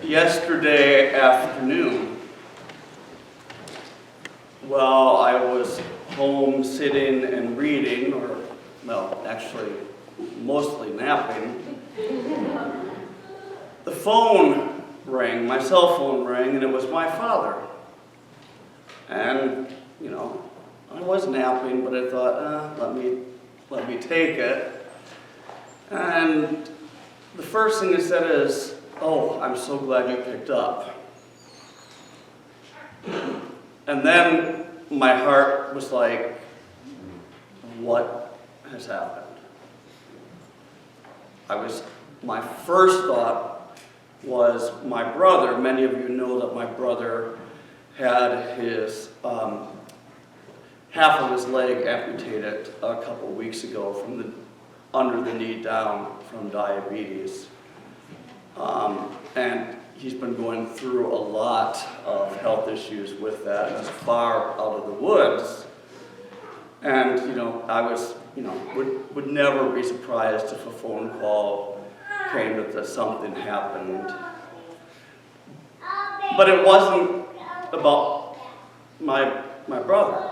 Yesterday afternoon, while I was home sitting and reading, or, well, actually, mostly napping, the phone rang, my cell phone rang, and it was my father. And, you know, I was napping, but I thought, let me take it. And the first thing he said is, "Oh, I'm so glad you picked up." And then my heart was like, what has happened? My first thought was my brother. Many of you know that my brother had his, half of his leg amputated a couple weeks ago from the under the knee down from diabetes. And he's been going through a lot of health issues with that. He's far out of the woods. And, you know, I was, you know, would never be surprised if a phone call came that something happened. But it wasn't about my brother.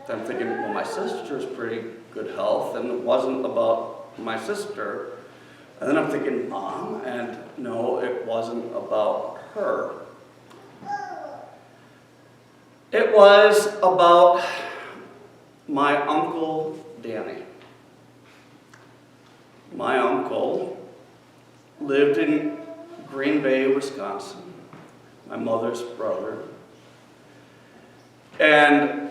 I'm thinking, well, my sister's pretty good health, and it wasn't about my sister. And then I'm thinking, Mom, and no, it wasn't about her. It was about my Uncle Danny. My uncle lived in Green Bay, Wisconsin, my mother's brother. And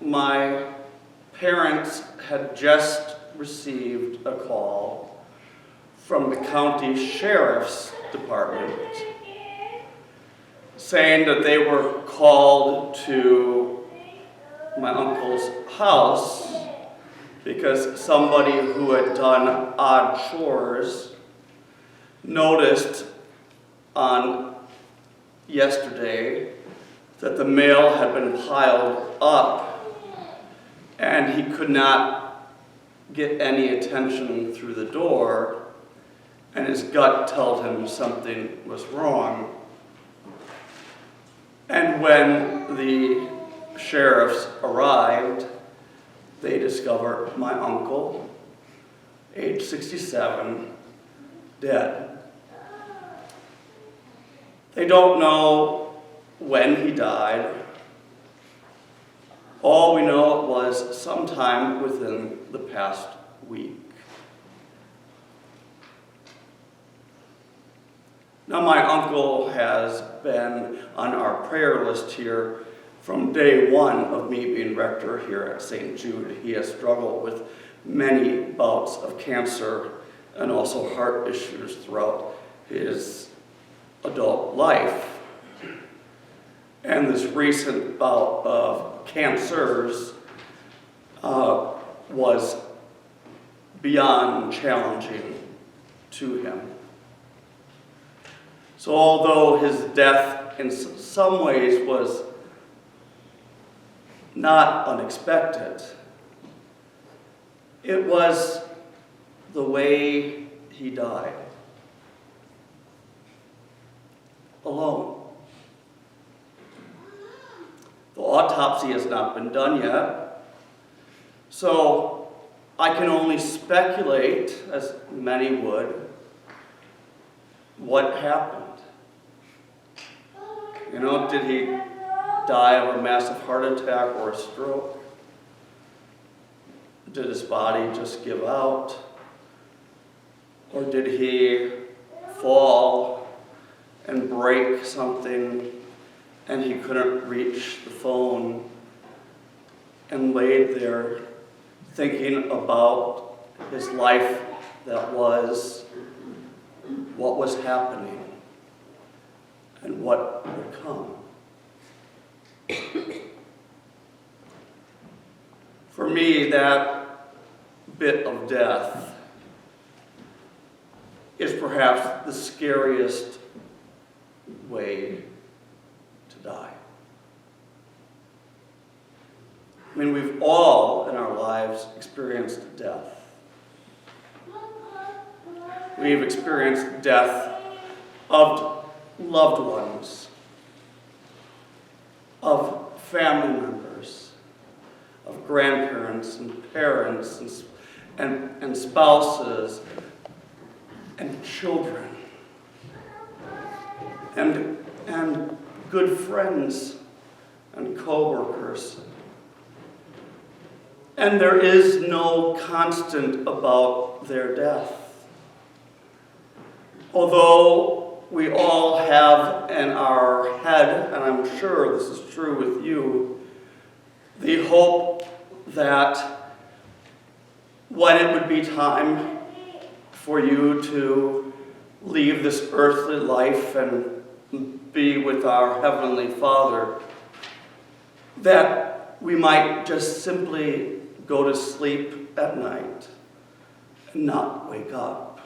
my parents had just received a call from the county sheriff's department saying that they were called to my uncle's house because somebody who had done odd chores noticed on yesterday that the mail had been piled up and he could not get any attention through the door, and his gut told him something was wrong. And when the sheriffs arrived, they discovered my uncle, age 67, dead. They don't know when he died. All we know it was sometime within the past week. Now, my uncle has been on our prayer list here from day one of me being rector here at St. Jude. He has struggled with many bouts of cancer and also heart issues throughout his adult life. And this recent bout of cancers was beyond challenging to him. So although his death in some ways was not unexpected, it was the way he died. Alone. The autopsy has not been done yet, so I can only speculate, as many would, what happened. You know, did he die of a massive heart attack or a stroke? Did his body just give out? Or did he fall and break something and he couldn't reach the phone and laid there thinking about his life that was, what was happening, and what would come? For me, that bit of death is perhaps the scariest way to die. I mean, we've all in our lives experienced death. We've experienced death of loved ones, of family members, of grandparents and parents and spouses and children and good friends and co-workers. And there is no constant about their death. Although we all have in our head, and I'm sure this is true with you, the hope that when it would be time for you to leave this earthly life and be with our Heavenly Father, that we might just simply go to sleep at night and not wake up.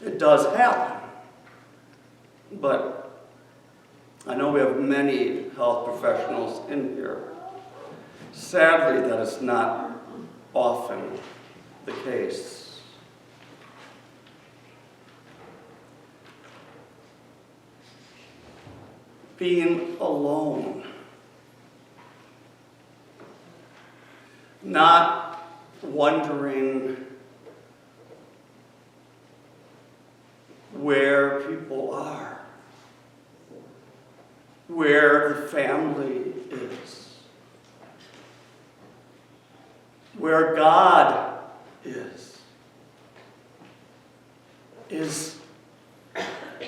It does happen, but I know we have many health professionals in here. Sadly, that is not often the case. Being alone, not wondering where people are, where the family where God is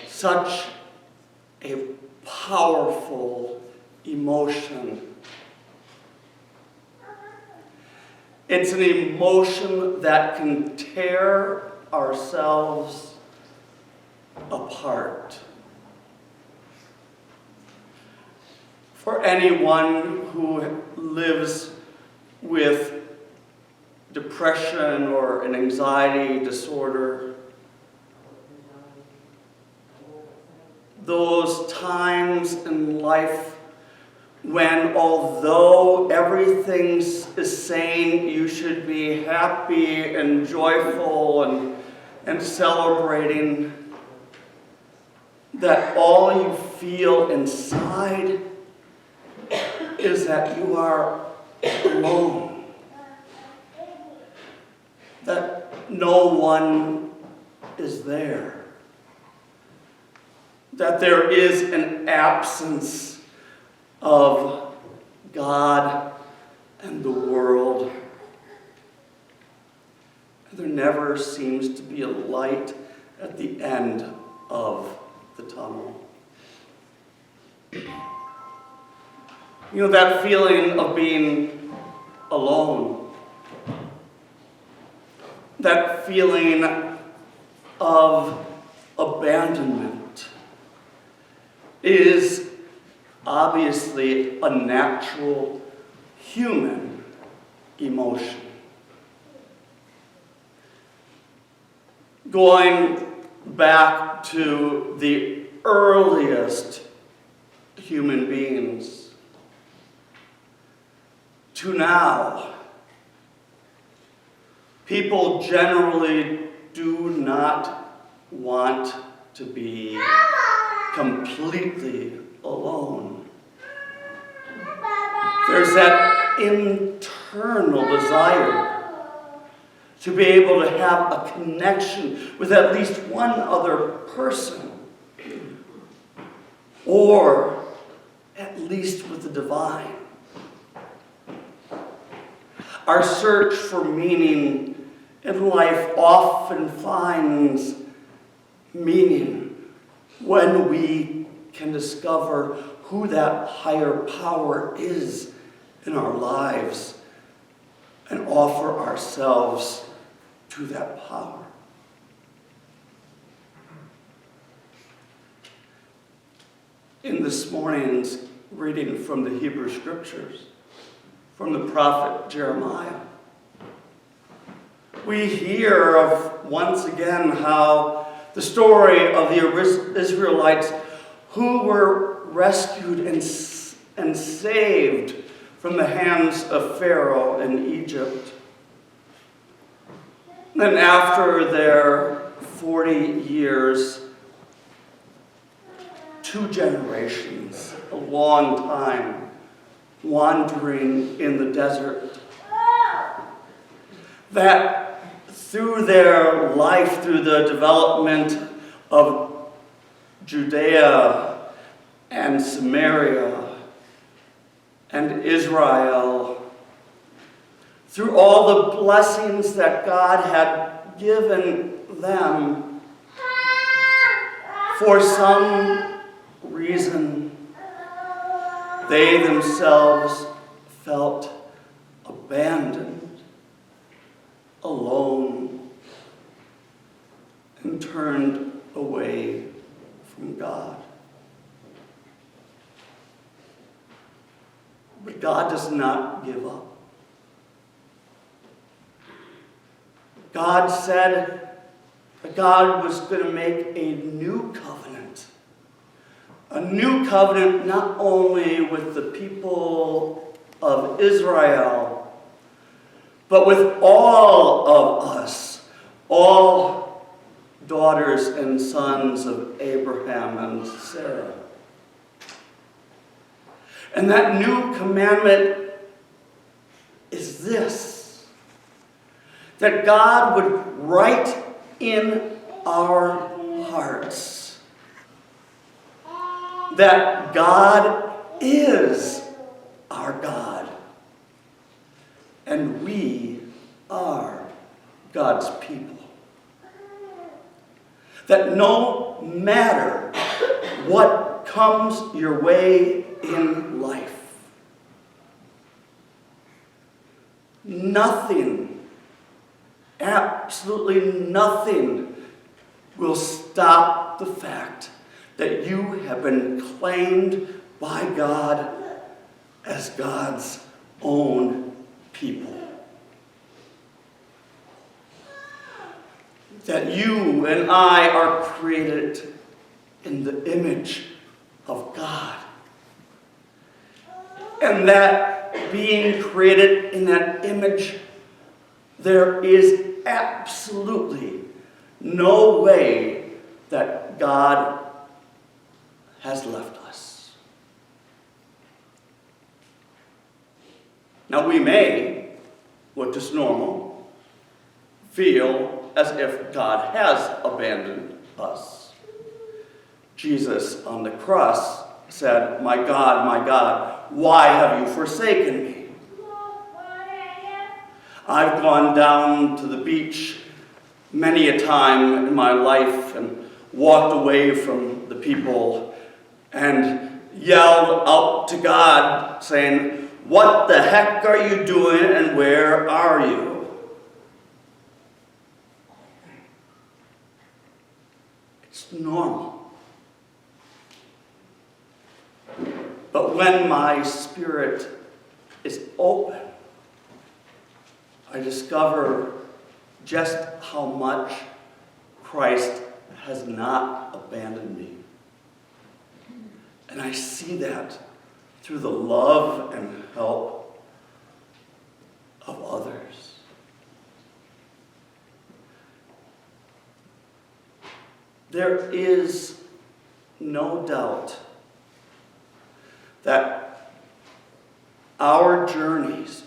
such a powerful emotion. It's an emotion that can tear ourselves apart. For anyone who lives with depression or an anxiety disorder, those times in life when, although everything is saying you should be happy and joyful and celebrating, that all you feel inside is that you are alone, that no one is there, that there is an absence of God and the world. There never seems to be a light at the end of the tunnel. You know, that feeling of being alone, that feeling of abandonment is obviously a natural human emotion. Going back to the earliest human beings to now, people generally do not want to be completely alone. There's that internal desire to be able to have a connection with at least one other person, or at least with the divine. Our search for meaning in life often finds meaning when we can discover who that higher power is in our lives and offer ourselves to that power. In this morning's reading from the Hebrew Scriptures, from the prophet Jeremiah, we hear of, once again, how the story of the Israelites who were rescued and saved from the hands of Pharaoh in Egypt. Then after their 40 years, 2 generations, a long time, wandering in the desert. That through their life, through the development of Judea and Samaria and Israel, through all the blessings that God had given them, for some reason, they themselves felt abandoned, alone, and turned away from God. But God does not give up. God said that God was going to make a new covenant. A new covenant not only with the people of Israel, but with all of us, all daughters and sons of Abraham and Sarah. And that new commandment is this: that God would write in our hearts that God is our God, and we are God's people. That no matter what comes your way in life, nothing, absolutely nothing, will stop the fact that you have been claimed by God as God's own people. That you and I are created in the image of God. And that being created in that image, there is absolutely no way that God has left us. Now we may, which is normal, feel as if God has abandoned us. Jesus on the cross said, my God, why have you forsaken me?" I've gone down to the beach many a time in my life and walked away from the people and yelled out to God saying, "What the heck are you doing and where are you?" It's normal. But when my spirit is open, I discover just how much Christ has not abandoned me. And I see that through the love and help of others. There is no doubt that our journeys,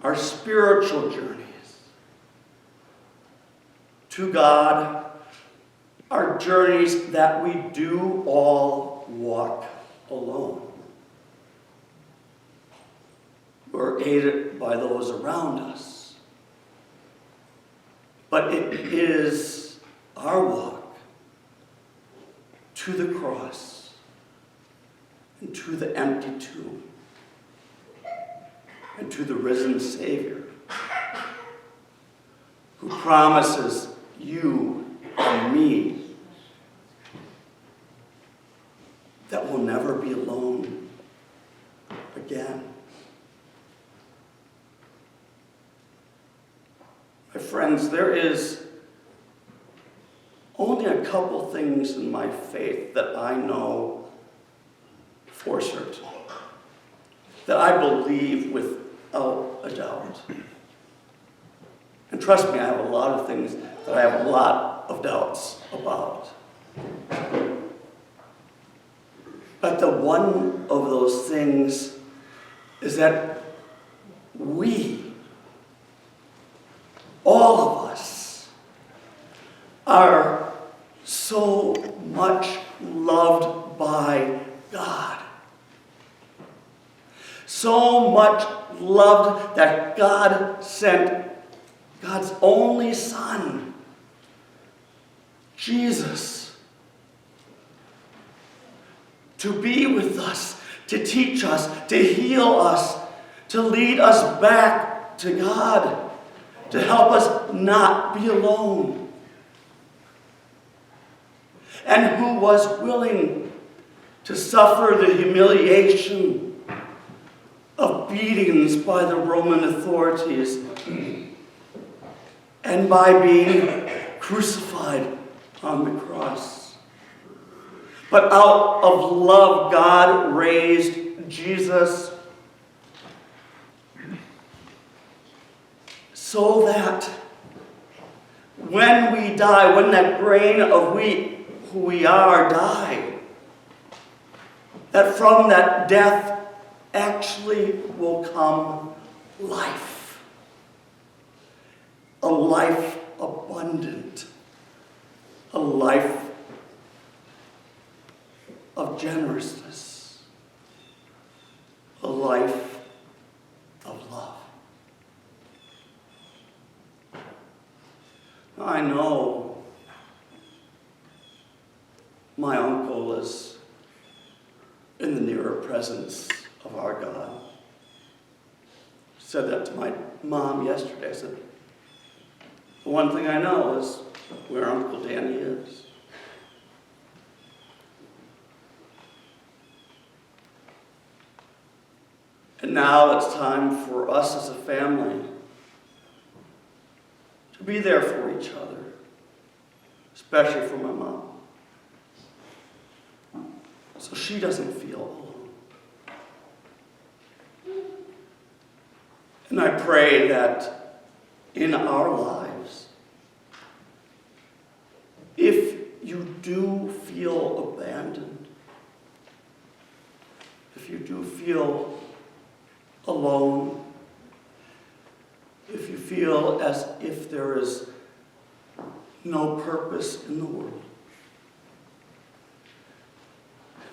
our spiritual journeys to God, are journeys that we do all walk alone. We're aided by those around us. But it is our walk to the cross and to the empty tomb and to the risen Savior, who promises you and me that we'll never be alone again. My friends, there is only a couple things in my faith that I know for certain, that I believe without a doubt. And trust me, I have a lot of things that I have a lot of doubts about. But the one of those things is that we, all of us, are so much loved by God. So much loved that God sent God's only Son, Jesus, to be with us, to teach us, to heal us, to lead us back to God, to help us not be alone. And who was willing to suffer the humiliation of beatings by the Roman authorities and by being crucified on the cross. But out of love, God raised Jesus so that when we die, when that grain of wheat, who we are, die, that from that death actually will come life. A life abundant. A life of generousness. A life of love. I know my uncle is in the nearer presence of our God. I said that to my mom yesterday. I said, the one thing I know is where Uncle Danny is. And now it's time for us as a family to be there for each other, especially for my mom, so she doesn't feel alone. And I pray that in our lives, if you do feel abandoned, if you do feel alone, if you feel as if there is no purpose in the world,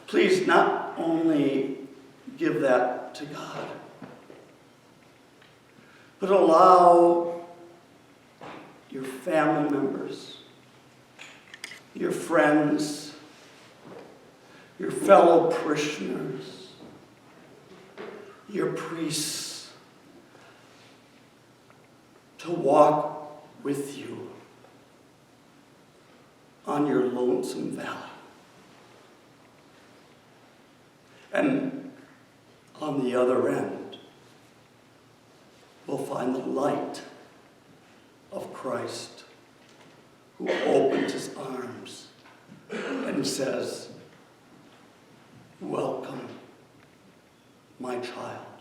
please not only give that to God, but allow your family members, your friends, your fellow parishioners, your priests to walk with you on your lonesome valley. And on the other end, we'll find the light of Christ, who opens his arms and says, "Welcome, my child."